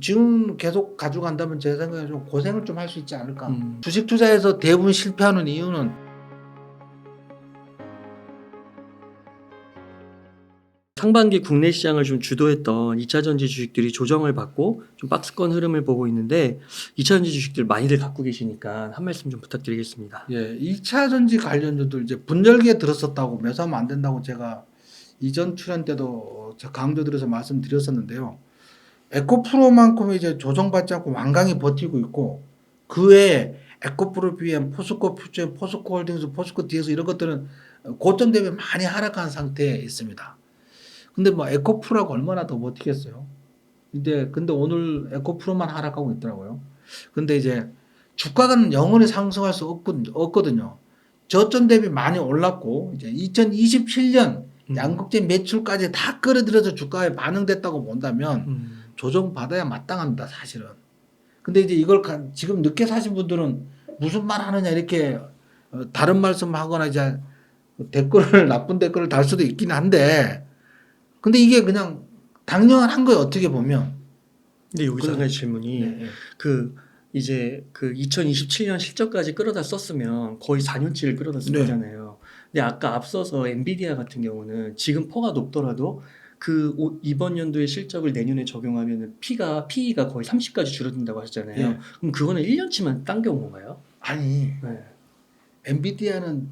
지금 계속 가져간다면 제 생각에 좀 고생을 좀 할 수 있지 않을까. 주식 투자에서 대부분 실패하는 이유는 상반기 국내 시장을 좀 주도했던 2차전지 주식들이 조정을 받고 좀 박스권 흐름을 보고 있는데 2차전지 주식들 많이들 갖고 계시니까 한 말씀 좀 부탁드리겠습니다. 예, 2차 전지 관련주들 이제 분절기에 들었었다고 매수하면 안 된다고 제가 이전 출연 때도 강조드려서 말씀드렸었는데요. 에코프로만큼 이제 조정받지 않고 완강히 버티고 있고 그 외에 에코프로 BM, 포스코 퓨처, 포스코 홀딩스, 포스코 DS 이런 것들은 고점 대비 많이 하락한 상태에 있습니다. 근데 뭐 에코프로가 얼마나 더 버티겠어요? 근데 오늘 에코프로만 하락하고 있더라고요. 근데 이제 주가는 영원히 상승할 수 없거든요. 저점 대비 많이 올랐고 이제 2027년 양극재 매출까지 다 끌어들여서 주가에 반영됐다고 본다면 조정 받아야 마땅합니다, 사실은. 근데 이제 이걸 지금 늦게 사신 분들은 무슨 말 하느냐 이렇게 다른 말씀하거나 이제 나쁜 댓글을 달 수도 있긴 한데, 근데 이게 그냥 당연한 거예요, 어떻게 보면. 근데 여기서 한 가지 질문이 네. 이제 그 2027년 실적까지 끌어다 썼으면 거의 4년치를 끌어다 쓴 네. 거잖아요. 근데 아까 앞서서 엔비디아 같은 경우는 지금 퍼가 높더라도 이번 연도의 실적을 내년에 적용하면 PE가 거의 30까지 줄어든다고 하셨잖아요. 예. 그럼 그거는 1년치만 당겨온 건가요? 아니, 네. 엔비디아는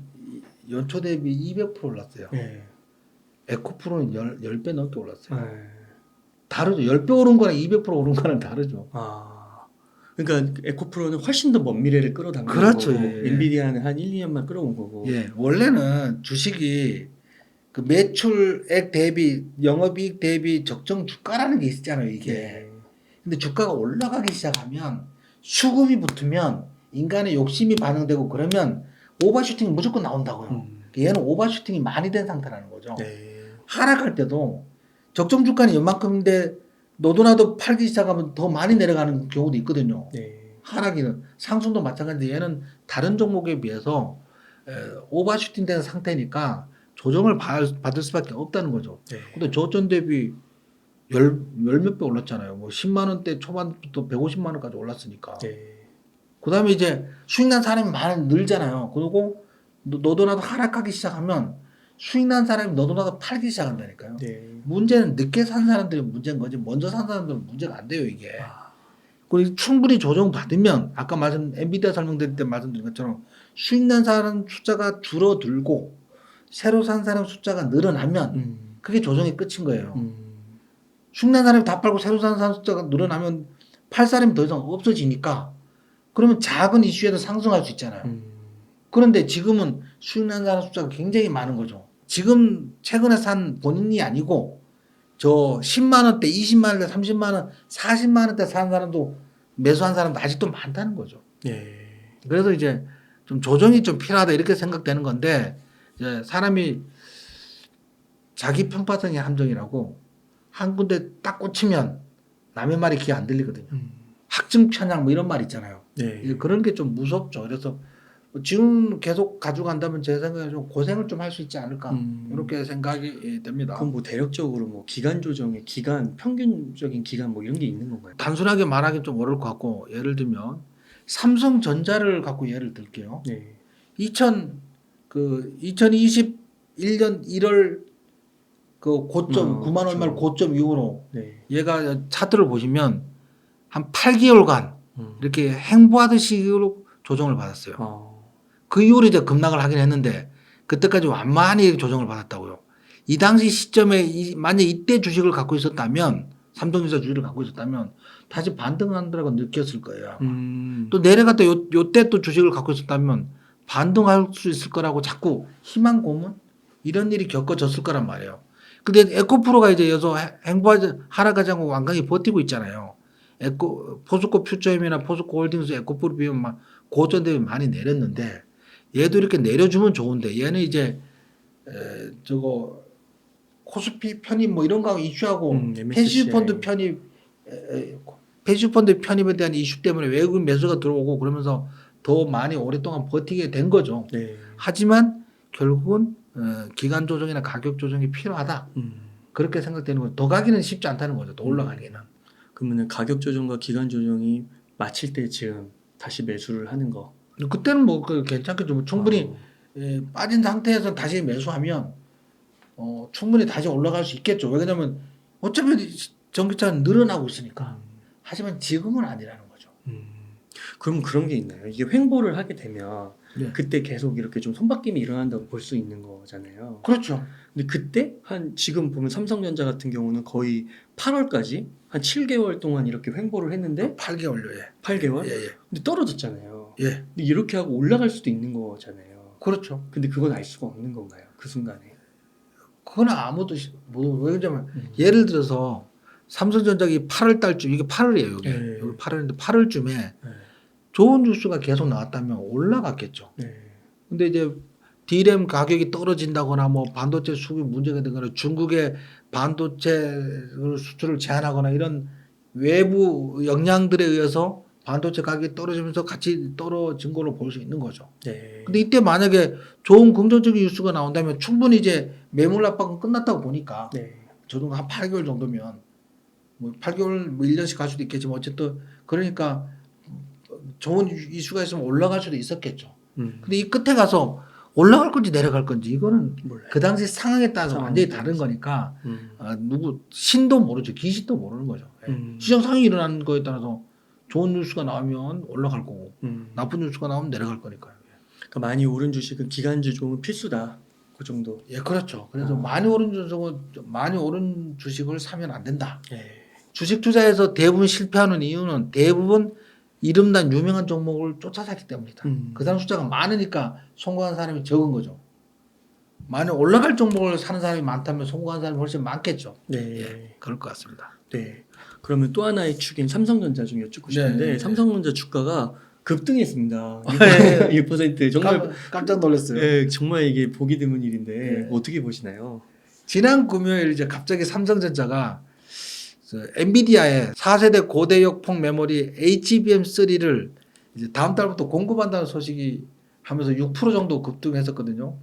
연초 대비 200% 올랐어요. 네. 에코프로는 10배 넘게 올랐어요. 네. 다르죠. 10배 오른 거랑 200% 오른 거랑 다르죠. 그러니까 에코프로는 훨씬 더 먼 미래를 끌어당긴 그렇죠. 거고 예. 엔비디아는 한 1, 2년만 끌어온 거고. 예, 원래는 주식이 그 매출액 대비 영업이익 대비 적정 주가라는 게 있잖아요, 이게. 네. 근데 주가가 올라가기 시작하면 수급이 붙으면 인간의 욕심이 반응되고 그러면 오버슈팅이 무조건 나온다고요. 얘는 오버슈팅이 많이 된 상태라는 거죠. 네. 하락할 때도 적정 주가는 이만큼인데 너도나도 팔기 시작하면 더 많이 내려가는 경우도 있거든요. 네. 하락이는 상승도 마찬가지인데 얘는 다른 종목에 비해서 오버슈팅 된 상태니까 조정을 받을 수밖에 없다는 거죠. 네. 근데 저점 대비 열 몇 배 올랐잖아요. 뭐 10만 원대 초반부터 150만 원까지 올랐으니까. 네. 그다음에 이제 수익 난 사람이 많이 늘잖아요. 그리고 너도나도 하락하기 시작하면 수익 난 사람이 너도나도 팔기 시작한다니까요. 네. 문제는 늦게 산 사람들이 문제인 거지 먼저 산 사람들은 문제가 안 돼요, 이게. 그리고 충분히 조정 받으면 아까 엔비디아 설명드릴 때 말씀드린 것처럼 수익 난 사람 숫자가 줄어들고 새로 산 사람 숫자가 늘어나면 그게 조정의 끝인 거예요. 수익 난 사람이 다 팔고 새로 산 사람 숫자가 늘어나면 팔 사람이 더 이상 없어지니까 그러면 작은 이슈에도 상승할 수 있잖아요. 그런데 지금은 수익 난 사람 숫자가 굉장히 많은 거죠. 지금 최근에 산 본인이 아니고 저 10만 원대, 20만 원대, 30만 원, 40만 원대 산 사람도 매수한 사람도 아직도 많다는 거죠. 네. 그래서 이제 좀 조정이 좀 필요하다 이렇게 생각되는 건데 이제 사람이 자기 평파성의 함정이라고 한 군데 딱 꽂히면 남의 말이 귀에 안 들리거든요. 학증 편향 뭐 이런 말 있잖아요. 네. 그런 게 좀 무섭죠. 그래서 지금 계속 가져간다면 제 생각에 좀 고생을 좀 할 수 있지 않을까 이렇게 생각이 됩니다. 그럼 뭐 대략적으로 뭐 기간 조정의 평균적인 기간 뭐 이런 게 있는 건가요? 단순하게 말하기 좀 어려울 것 같고 예를 들면 삼성전자를 갖고 예를 들게요. 네. 2021년 1월 그 고점 9만 얼마를 그렇죠. 고점 이후로 네. 얘가 차트를 보시면 한 8개월간 음. 이렇게 행보하듯이 조정을 받았어요. 그 이후로 이제 급락을 하긴 했는데 그때까지 완만히 조정을 받았다고요. 이 당시 시점에 만약 이때 주식을 갖고 있었다면 삼성전자 주식을 갖고 있었다면 다시 반등한다고 느꼈을 거예요. 또 내려갔다 요때 또 주식을 갖고 있었다면 반등할 수 있을 거라고 자꾸 희망 고문 이런 일이 겪어졌을 거란 말이에요. 근데 에코프로가 이제 여기서 하락하지 않고 완강히 버티고 있잖아요. 포스코 퓨처엠이나 포스코 홀딩스 에코프로 비하면 막 고점 대비 많이 내렸는데 얘도 이렇게 내려주면 좋은데 얘는 이제 저거 코스피 편입 뭐 이런 거 이슈하고 패시브펀드 편입에 대한 이슈 때문에 외국인 매수가 들어오고 그러면서 더 많이 오랫동안 버티게 된 거죠. 네. 하지만 결국은 기간 조정이나 가격 조정이 필요하다. 그렇게 생각되는 거죠. 더 가기는 쉽지 않다는 거죠. 더 올라가기는. 그러면 가격 조정과 기간 조정이 마칠 때쯤 다시 매수를 하는 거. 그때는 뭐 괜찮겠죠. 뭐 충분히 어, 빠진 상태에서 다시 매수하면 충분히 다시 올라갈 수 있겠죠. 왜냐면 어차피 전기차는 늘어나고 있으니까. 하지만 지금은 아니라는 거죠. 그럼 그런 게 있나요? 이게 횡보를 하게 되면 네. 그때 계속 이렇게 좀 손바뀜이 일어난다고 볼 수 있는 거잖아요. 그렇죠. 근데 그때 한 지금 보면 삼성전자 같은 경우는 거의 8월까지 한 7개월 동안 이렇게 횡보를 했는데 8개월요. 예. 8개월? 예, 예. 근데 떨어졌잖아요. 예. 근데 이렇게 하고 올라갈 수도 있는 거잖아요. 그렇죠. 근데 그건 알 수가 없는 건가요? 그 순간에. 그건 아무도 왜냐면 예를 들어서 삼성전자가 8월 달쯤 이게 8월이에요. 여기. 네. 여기 8월인데 8월쯤에 네. 좋은 뉴스가 계속 나왔다면 올라갔겠죠. 네. 근데 이제 D램 가격이 떨어진다거나 뭐 반도체 수급이 문제가 되거나 중국의 반도체 수출을 제한하거나 이런 외부 영향들에 의해서 반도체 가격이 떨어지면서 같이 떨어진 걸로 볼 수 있는 거죠. 네. 근데 이때 만약에 좋은 긍정적인 뉴스가 나온다면 충분히 이제 매물 압박은 끝났다고 보니까 네. 저도 한 8개월 정도면 뭐 8개월 뭐 1년씩 갈 수도 있겠지만 어쨌든 그러니까 좋은 이슈가 있으면 올라갈 수도 있었겠죠. 근데 이 끝에 가서 올라갈 건지 내려갈 건지 이거는 몰라요. 그 당시 상황에 따라서 상황에 완전히 따라서. 다른 거니까 음. 누구 신도 모르죠. 귀신도 모르는 거죠. 예. 음. 시장 상황이 일어나는 거에 따라서 좋은 뉴스가 나오면 올라갈 거고 음. 나쁜 뉴스가 나오면 내려갈 거니까요. 그러니까 많이 오른 주식은 기간 조정은 필수다. 그 정도. 예, 그렇죠. 그래서 많이 오른 주식을 사면 안 된다. 네. 주식 투자에서 대부분 실패하는 이유는 대부분 이름난 유명한 종목을 쫓아샀기 때문이다. 그 사람 숫자가 많으니까 성공한 사람이 적은 거죠. 많이 올라갈 종목을 사는 사람이 많다면 성공한 사람이 훨씬 많겠죠. 네. 예, 그럴 것 같습니다. 네. 그러면 또 하나의 축인 삼성전자 좀 여쭙고 싶은데 네. 삼성전자 주가가 급등했습니다. 네. 1% 정말 깜짝 놀랐어요. 네, 정말 이게 보기 드문 일인데 네. 어떻게 보시나요? 지난 금요일 이제 갑자기 삼성전자가 엔비디아의 4세대 고대역폭 메모리 HBM3를 이제 다음 달부터 공급한다는 소식이 하면서 6% 정도 급등했었거든요.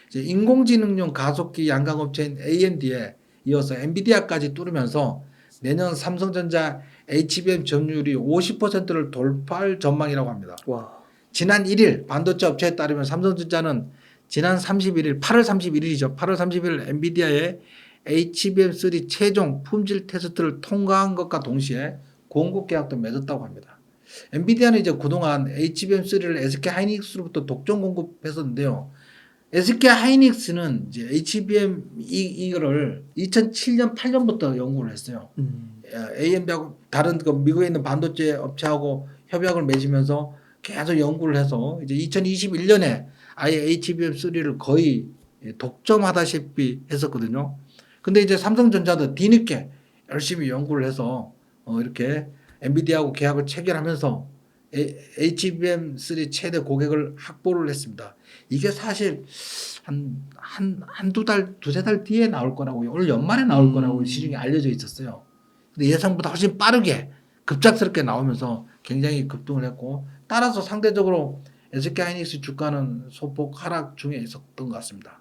이제 인공지능용 가속기 양강업체인 AMD에 이어서 엔비디아까지 뚫으면서 내년 삼성전자 HBM 점유율이 50%를 돌파할 전망이라고 합니다. 와. 지난 1일 반도체 업체에 따르면 삼성전자는 지난 31일 8월 31일이죠. 8월 31일 엔비디아의 HBM3 최종 품질 테스트를 통과한 것과 동시에 공급 계약도 맺었다고 합니다. 엔비디아는 이제 그동안 HBM3를 SK 하이닉스로부터 독점 공급했었는데요. SK 하이닉스는 이제 HBM 이거를 2007년 8년부터 연구를 했어요. AMD하고 다른 미국에 있는 반도체 업체하고 협약을 맺으면서 계속 연구를 해서 이제 2021년에 아예 HBM3를 거의 독점하다시피 했었거든요. 근데 이제 삼성전자도 뒤늦게 열심히 연구를 해서 이렇게 엔비디아하고 계약을 체결하면서 HBM3 최대 고객을 확보를 했습니다. 이게 사실 한두 달, 두세 달 뒤에 나올 거라고, 올 연말에 나올 거라고 시중에 알려져 있었어요. 근데 예상보다 훨씬 빠르게 급작스럽게 나오면서 굉장히 급등을 했고, 따라서 상대적으로 SK 하이닉스 주가는 소폭 하락 중에 있었던 것 같습니다.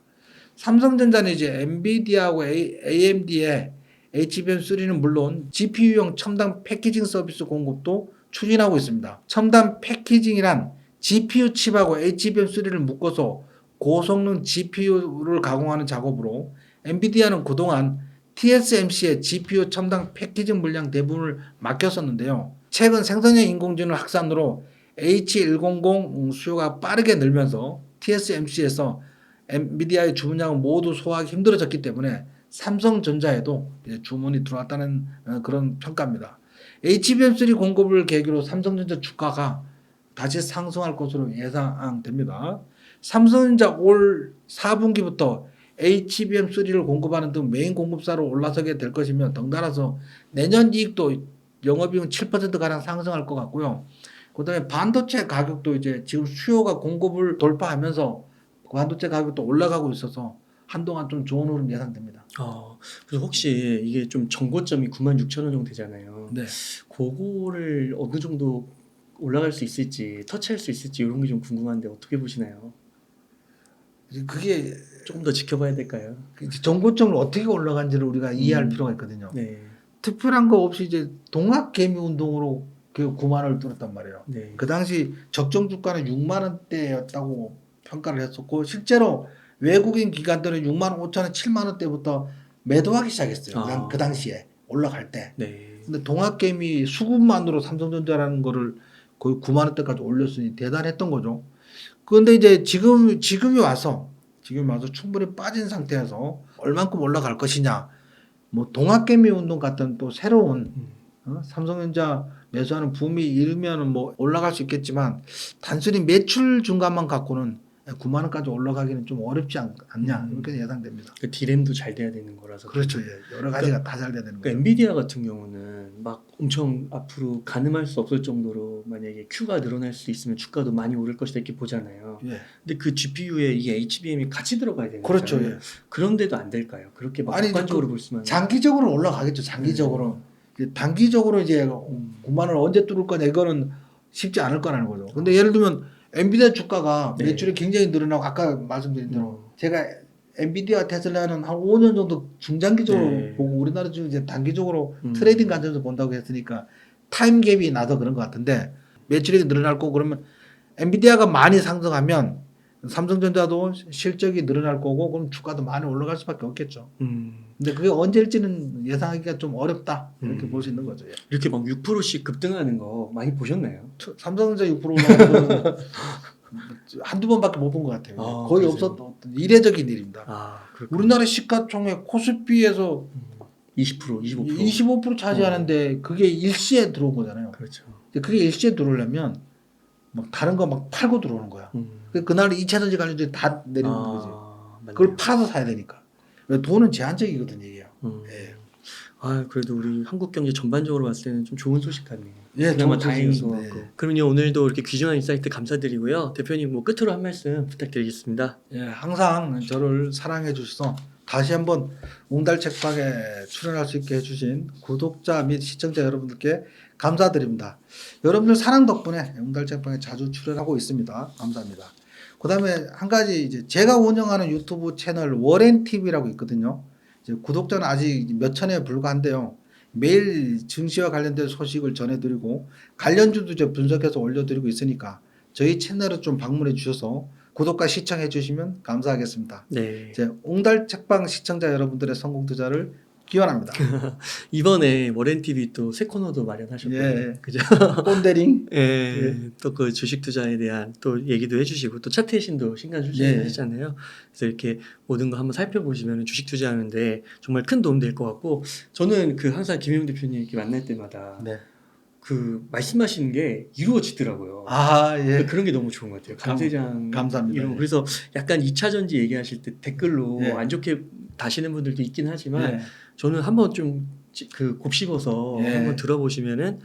삼성전자는 이제 엔비디아하고 AMD의 HBM3는 물론 GPU용 첨단 패키징 서비스 공급도 추진하고 있습니다. 첨단 패키징이란 GPU 칩하고 HBM3를 묶어서 고성능 GPU를 가공하는 작업으로 엔비디아는 그동안 TSMC의 GPU 첨단 패키징 물량 대부분을 맡겼었는데요. 최근 생성형 인공지능 확산으로 H100 수요가 빠르게 늘면서 TSMC에서 엔비디아의 주문량을 모두 소화하기 힘들어졌기 때문에 삼성전자에도 주문이 들어왔다는 그런 평가입니다. HBM3 공급을 계기로 삼성전자 주가가 다시 상승할 것으로 예상됩니다. 삼성전자 올 4분기부터 HBM3를 공급하는 등 메인 공급사로 올라서게 될 것이며 덩달아서 내년 이익도 영업이익은 7%가량 상승할 것 같고요. 그 다음에 반도체 가격도 이제 지금 수요가 공급을 돌파하면서 반도체 가격도 올라가고 있어서 한동안 좀 좋은 흐름 예상됩니다. 그래서 혹시 이게 좀 정고점이 96,000원 정도 되잖아요. 네. 그거를 어느 정도 올라갈 수 있을지, 터치할 수 있을지 이런 게 좀 궁금한데 어떻게 보시나요? 그게 조금 더 지켜봐야 될까요? 정고점을 어떻게 올라간지를 우리가 이해할 필요가 있거든요. 네. 특별한 거 없이 이제 동학개미 운동으로 그 9만 원을 뚫었단 말이에요. 네. 그 당시 적정 주가는 6만 원대였다고 평가를 했었고 실제로 외국인 기관들은 6만 5천 원, 7만 원대부터 매도하기 시작했어요. 아. 그 당시에 올라갈 때. 네. 근데 동학개미 수급만으로 삼성전자라는 거를 거의 9만 원대까지 올렸으니 대단했던 거죠. 그런데 이제 지금이 와서 충분히 빠진 상태에서 얼만큼 올라갈 것이냐. 뭐 동학개미 운동 같은 또 새로운 삼성전자 매수하는 붐이 일으면은 뭐 올라갈 수 있겠지만 단순히 매출 증가만 갖고는 9만 원까지 올라가기는 좀 어렵지 않냐 이렇게 예상됩니다. 그 디램도 잘 돼야 되는 거라서. 그렇죠. 예. 여러 가지가 다 잘 돼야 되는 그러니까 거죠. 엔비디아 같은 경우는 막 엄청 앞으로 가늠할 수 없을 정도로 만약에 Q가 늘어날 수 있으면 주가도 많이 오를 것이다 이렇게 보잖아요. 예. 근데 그 GPU에 이 HBM이 같이 들어가야 되는 그렇죠. 거잖아요. 예. 그런데도 안 될까요? 그렇게 막 아니, 객관적으로 볼 수만. 장기적으로 올라가겠죠. 장기적으로. 이제 단기적으로 이제 9만 원을 언제 뚫을 거냐 이거는 쉽지 않을 거라는 거죠. 근데 예를 들면 엔비디아 주가가 네. 매출이 굉장히 늘어나고 아까 말씀드린 대로 제가 엔비디아 테슬라는 한 5년 정도 중장기적으로 네. 보고 우리나라 중 이제 단기적으로 트레이딩 관점에서 본다고 했으니까 타임 갭이 나서 그런 것 같은데 매출이 늘어날 거고 그러면 엔비디아가 많이 상승하면 삼성전자도 실적이 늘어날 거고 그럼 주가도 많이 올라갈 수밖에 없겠죠. 근데 그게 언제일지는 예상하기가 좀 어렵다 이렇게 볼 수 있는 거죠. 예. 이렇게 막 6%씩 급등하는 거 많이 보셨나요? 삼성전자 6% 올라가는 거는 한두 번밖에 못 본 것 같아요. 아, 거의 그러세요? 없었던 이례적인 일입니다. 아, 그렇군요. 우리나라 시가총액 코스피에서 20%, 25%. 25% 차지하는데 그게 일시에 들어온 거잖아요. 그렇죠. 근데 그게 일시에 들어오려면 막 다른 거 막 팔고 들어오는 거야. 그날 2차전지 관련주들이 다 내리는 거지. 맞네요. 그걸 팔아서 사야 되니까. 돈은 제한적이거든요, 이게요. 예. 아, 그래도 우리 한국 경제 전반적으로 봤을 때는 좀 좋은 소식 같네요. 예, 그나마 좋은 다행인 것 소식입니다. 같고. 예. 그럼요, 오늘도 이렇게 귀중한 인사이트 감사드리고요. 대표님 뭐 끝으로 한 말씀 부탁드리겠습니다. 예, 항상 저를 사랑해 주셔서 다시 한번 웅달책방에 출연할 수 있게 해주신 구독자 및 시청자 여러분들께 감사드립니다. 여러분들 사랑 덕분에 웅달책방에 자주 출연하고 있습니다. 감사합니다. 그 다음에 한 가지 이제 제가 운영하는 유튜브 채널 워렌TV라고 있거든요. 이제 구독자는 아직 몇 천에 불과한데요. 매일 증시와 관련된 소식을 전해드리고 관련주도 이제 분석해서 올려드리고 있으니까 저희 채널을 좀 방문해 주셔서 구독과 시청해 주시면 감사하겠습니다. 네. 이제 옹달책방 시청자 여러분들의 성공 투자를 기원합니다. 이번에 워렌TV 또 새 코너도 마련하셨고요. 예. 그죠? 꼰대링. 예. 또 그 주식 투자에 대한 또 얘기도 해주시고 또 차트신도 신간 출신하시잖아요. 그래서 이렇게 모든 거 한번 살펴보시면 주식 투자하는데 정말 큰 도움 될 것 같고 저는 그 항상 김용 대표님 이렇게 만날 때마다 네. 그 말씀하시는 게 이루어지더라고요. 아, 예. 그런 게 너무 좋은 것 같아요. 감세장 감사합니다. 이런 거. 그래서 약간 2차 전지 얘기하실 때 댓글로 예. 안 좋게 다시는 분들도 있긴 하지만 예. 저는 한번 좀 그 곱씹어서 예. 한번 들어보시면은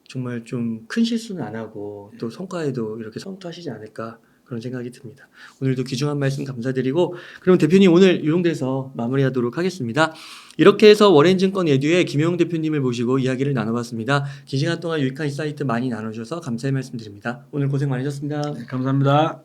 정말 좀 큰 실수는 안 하고 또 성과에도 이렇게 성투하시지 않을까 그런 생각이 듭니다. 오늘도 귀중한 말씀 감사드리고 그럼 대표님 오늘 이용돼서 마무리하도록 하겠습니다. 이렇게 해서 워렌증권 에듀의 김용 대표님을 모시고 이야기를 나눠봤습니다. 긴 시간 동안 유익한 인사이트 많이 나눠주셔서 감사의 말씀드립니다. 오늘 고생 많으셨습니다. 네, 감사합니다.